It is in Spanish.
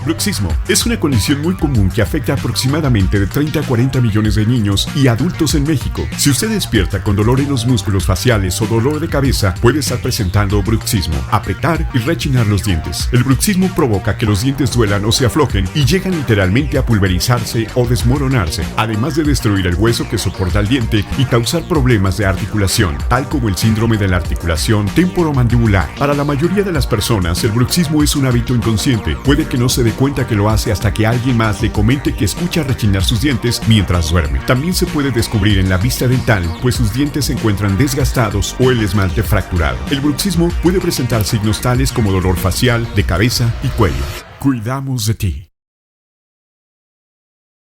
Bruxismo es una condición muy común que afecta aproximadamente de 30 a 40 millones de niños y adultos en México. Si usted despierta con dolor en los músculos faciales o dolor de cabeza, puede estar presentando bruxismo, apretar y rechinar los dientes. El bruxismo provoca que los dientes duelan o se aflojen y llegan literalmente a pulverizarse o desmoronarse, además de destruir el hueso que soporta el diente y causar problemas de articulación, tal como el síndrome de la articulación temporomandibular. Para la mayoría de las personas, el bruxismo es un hábito inconsciente. Puede que no se dé cuenta que lo hace hasta que alguien más le comente que escucha rechinar sus dientes mientras duerme. También se puede descubrir en la vista dental, pues sus dientes se encuentran desgastados o el esmalte fracturado. El bruxismo puede presentar signos tales como dolor facial, de cabeza y cuello. Cuidamos de ti.